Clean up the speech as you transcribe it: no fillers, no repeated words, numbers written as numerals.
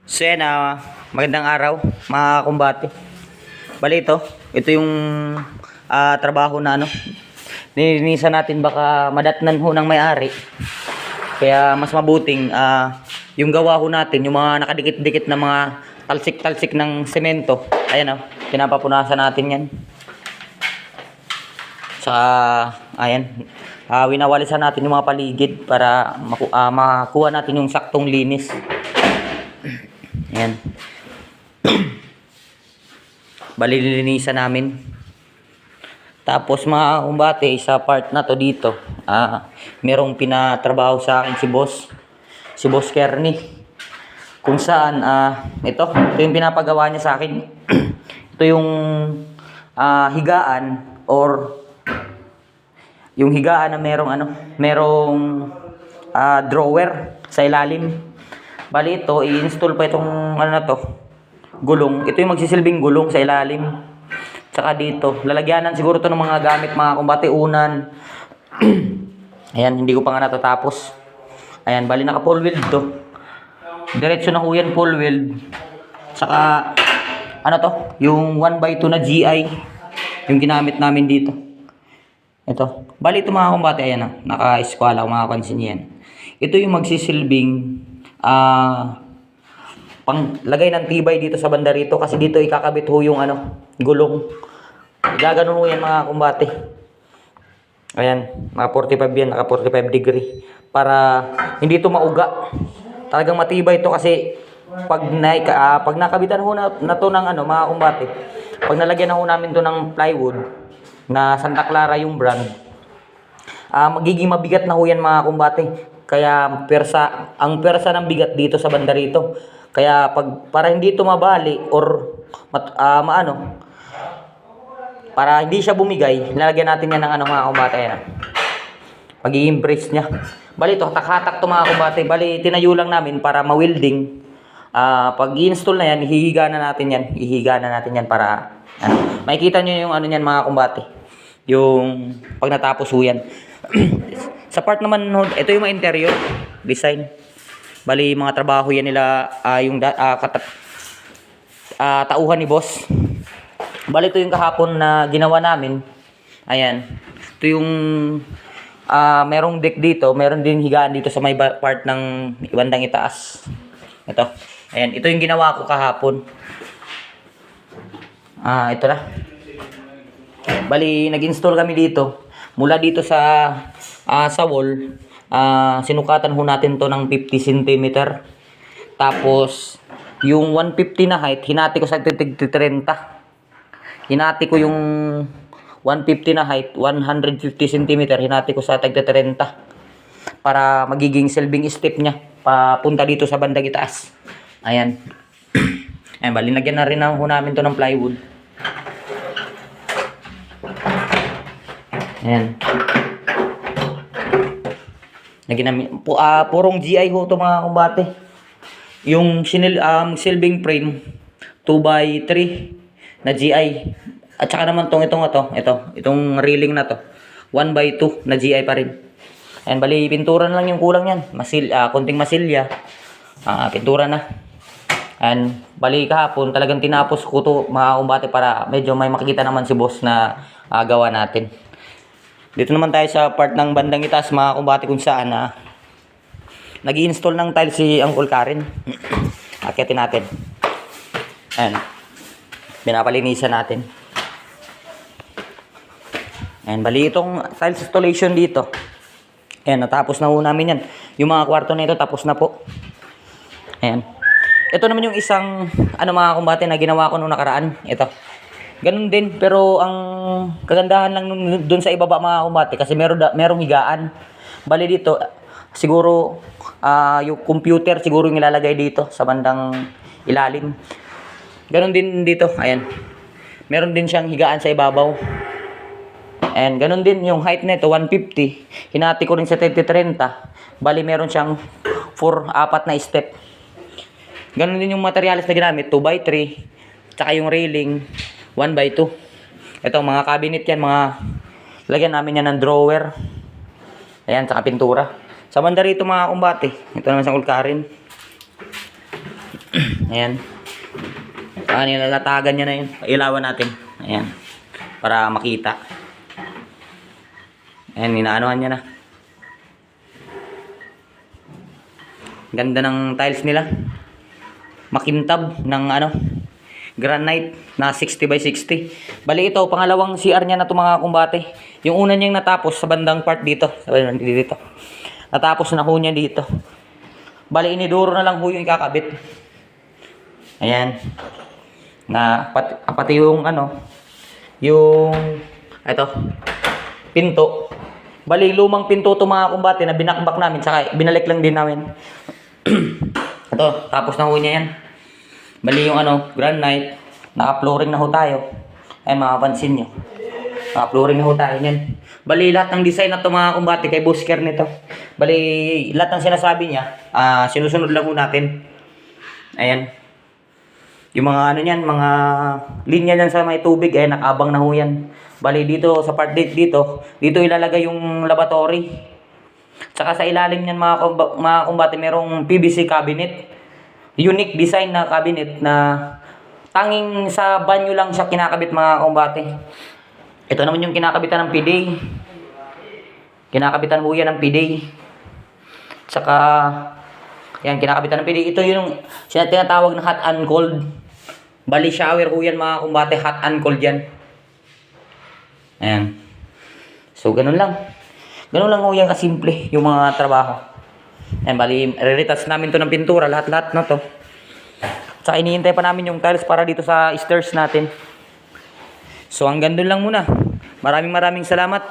So yan, magandang araw mga kumbate. Bali ito yung trabaho na nilinisan natin, baka madatnan ho ng may-ari. Kaya mas mabuting yung gawa ho natin, yung mga nakadikit-dikit na mga talsik-talsik ng semento. Ayan pinapapunasan natin yan. Saka ayan, winawalisan natin yung mga paligid para makuha natin yung saktong linis. Ayan. Bali lilinisan namin. Tapos mga kumbate, sa part na to dito, merong pinatrabaho sa akin si Boss Kearney. Kung saan ito yung pinapagawa niya sa akin. Ito yung higaan, or yung higaan na merong drawer sa ilalim. Bali ito, i-install pa itong gulong. Ito yung magsisilbing gulong sa ilalim. Tsaka dito, lalagyanan siguro to ng mga gamit mga kumbate, unan. Ayan, hindi ko pa nga natatapos. Ayan, bali naka full weld to. Diretso na ho yan, full weld. Tsaka yung 1x2 na GI yung ginamit namin dito. Ito, bali ito mga kumbate, ayan naka-eskwala kung makapansin yan. Ito yung magsisilbing panglagay ng tibay dito sa banda rito, kasi dito ikakabit ho yung gulong. Gaganon ho yan mga kumbate. Ayan, naka 45 yan, naka 45 degree para hindi ito mauga. Talagang matibay ito, kasi pag nakabitan ho na to ng mga kumbate, pag nalagyan na ho namin to ng plywood na Santa Clara yung brand, magiging mabigat na ho yan mga kumbate. Kaya ang persa ng bigat dito sa banda rito. Kaya para hindi ito mabali or para hindi siya bumigay, nilalagyan natin yan ng mga kumbate. Magiging brace niya. Bali ito, hatak-hatak to mga kumbate. Bali tinayo lang namin para ma-welding. Pag i-install na yan, ihihiga na natin yan para makikita nyo yung niyan mga kumbate. Yung pag natapos ho yan. Sa part naman, ito yung mga interior design. Bali mga trabaho yan nila, yung tauhan ni boss. Bali ito yung kahapon na ginawa namin. Ayan, ito yung merong deck dito, meron din higaan dito sa may part ng bandang itaas. Ito, ayan, ito yung ginawa ko kahapon. Ito na. Bali nag-install kami dito. Mula dito sa wall, sinukatan ho natin to ng 50 cm. Tapos yung 150 na height, hinati ko sa 30. Hinati ko yung 150 na height, 150 cm, hinati ko sa 30 para magiging silbing step niya papunta dito sa bandang itaas. Ayan. Ayan, bali lagyan na rin ho namin to ng plywood. Ayan. Purong GI ho to mga kumbate. Yung silbing frame 2x3 na GI. At saka naman itong railing na to 1x2 na GI pa rin. Ayan, bali pintura na lang yung kulang yan. Konting masilya. Pintura na. Ayan, bali kahapon talagang tinapos ko to mga kumbate para medyo may makikita naman si boss na gawa natin. Dito naman tayo sa part ng bandang itaas mga kumbate, kung saan nag-i-install ng tiles si Uncle Karen. Akyatin natin. Ayan. Pinapalinisan natin. Ayan, bali itong tiles installation dito. Ayan, natapos na ho namin yan. Yung mga kwarto na ito, tapos na po. Ayan. Ito naman yung isang mga kumbate na ginawa ko nung nakaraan. Ito. Ganun din, pero ang kagandahan lang dun sa ibaba mga kumbate, kasi merong higaan. Bali dito, siguro yung computer siguro yung ilalagay dito sa bandang ilalim. Ganun din dito, ayan. Meron din siyang higaan sa ibabaw. And ganun din yung height nito, 150. Hinati ko rin sa 30-30. Bali meron siyang 4 na step. Ganun din yung materials na ginamit, 2x3. Tsaka yung railing 1x2. Ito mga cabinet yan, lagyan namin yan ng drawer. Ayan, saka pintura. Sa banda rito mga kumbate, ito naman sa Uncle Karen. Ayan. Nilalatagan niya na yun. Ilawan natin. Ayan. Para makita. Ayan, inaanohan niya na. Ganda ng tiles nila. Makintab ng granite na 60 by 60. Bali ito, pangalawang CR niya na ito mga kumbate. Yung una niyang natapos sa bandang part dito. Dito. Natapos na ho niya dito. Bali iniduro na lang ho yung ikakabit. Ayan. Pati yung yung ito, pinto. Bali lumang pinto to mga kumbate na binakbak namin. Saka binalik lang din namin. Ito, tapos na ho niya yan. Bali yung granite, naka-flooring na ho tayo. Ay, makapansin nyo. Naka-flooring na ho tayo yan. Bali, lahat ng design na ito mga kumbate kay Busker nito. Bali, lahat ng sinasabi niya, sinusunod lang ho natin. Ayan. Yung mga mga linya dyan sa may tubig, nakabang na ho yan. Bali, dito, sa part dito ilalagay yung lavatory. Tsaka sa ilalim niyan mga kumbate, merong PVC cabinet. Unique design na cabinet na tanging sa banyo lang siya kinakabit mga kumbate. Ito naman yung kinakabitan ng PD. Kinakabitan ho yan ng PD. Tsaka, yan, kinakabitan ng PD. Ito yung tinatawag na hot and cold. Bali shower ho yan mga kumbate, hot and cold yan. Ayan. So, ganun lang. Ganun lang ho yan kasimple yung mga trabaho. Ayan, bali, re-retouch namin to ng pintura, lahat-lahat na to. Tsaka iniintay pa namin yung tiles para dito sa stairs natin. So hanggang doon lang muna. Maraming salamat.